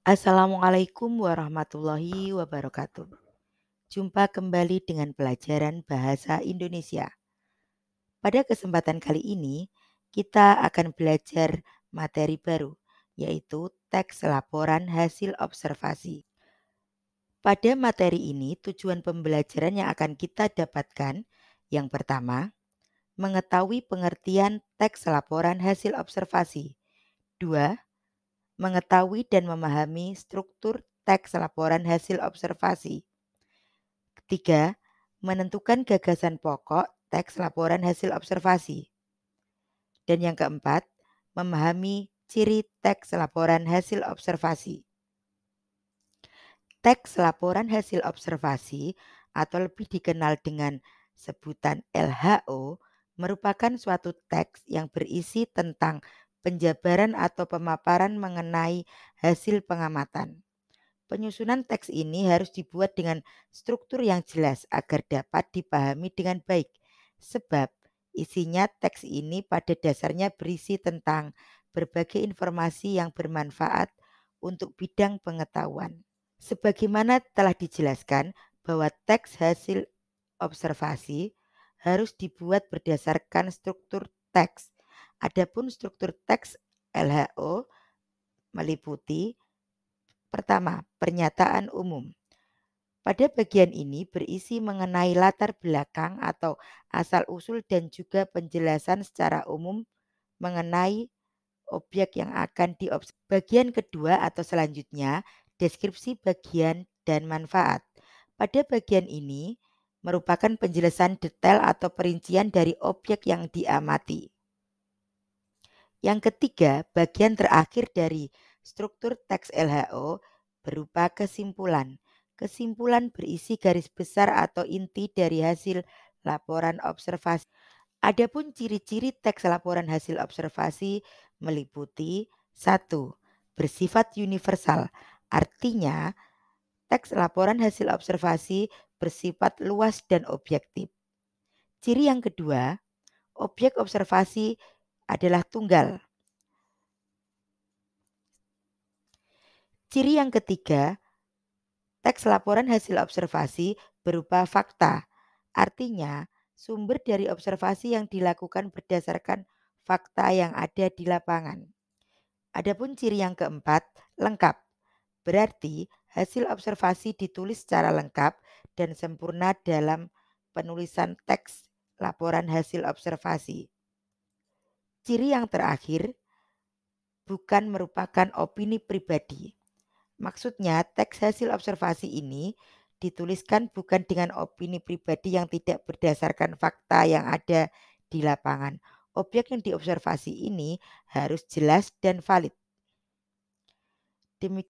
Assalamualaikum warahmatullahi wabarakatuh. Jumpa kembali dengan pelajaran bahasa Indonesia. Pada kesempatan kali ini, kita akan belajar materi baru, yaitu teks laporan hasil observasi. Pada materi ini, tujuan pembelajaran yang akan kita dapatkan yang pertama, mengetahui pengertian teks laporan hasil observasi. Dua, mengetahui dan memahami struktur teks laporan hasil observasi. Ketiga, menentukan gagasan pokok teks laporan hasil observasi. Dan yang keempat, memahami ciri teks laporan hasil observasi. Teks laporan hasil observasi atau lebih dikenal dengan sebutan LHO merupakan suatu teks yang berisi tentang penjabaran atau pemaparan mengenai hasil pengamatan. Penyusunan teks ini harus dibuat dengan struktur yang jelas agar dapat dipahami dengan baik, sebab isinya teks ini pada dasarnya berisi tentang berbagai informasi yang bermanfaat untuk bidang pengetahuan. Sebagaimana telah dijelaskan bahwa teks hasil observasi harus dibuat berdasarkan struktur teks. Adapun struktur teks LHO meliputi pertama, pernyataan umum. Pada bagian ini berisi mengenai latar belakang atau asal-usul dan juga penjelasan secara umum mengenai objek yang akan diobservasi. Bagian kedua atau selanjutnya, deskripsi bagian dan manfaat. Pada bagian ini merupakan penjelasan detail atau perincian dari objek yang diamati. Yang ketiga, bagian terakhir dari struktur teks LHO berupa kesimpulan. Kesimpulan berisi garis besar atau inti dari hasil laporan observasi. Adapun ciri-ciri teks laporan hasil observasi meliputi satu, bersifat universal. Artinya, teks laporan hasil observasi bersifat luas dan objektif. Ciri yang kedua, objek observasi adalah tunggal. Ciri yang ketiga, teks laporan hasil observasi berupa fakta. Artinya, sumber dari observasi yang dilakukan berdasarkan fakta yang ada di lapangan. Adapun ciri yang keempat, lengkap. Berarti hasil observasi ditulis secara lengkap dan sempurna dalam penulisan teks laporan hasil observasi. Ciri yang terakhir, bukan merupakan opini pribadi. Maksudnya teks hasil observasi ini dituliskan bukan dengan opini pribadi yang tidak berdasarkan fakta yang ada di lapangan. Objek yang diobservasi ini harus jelas dan valid. Demikian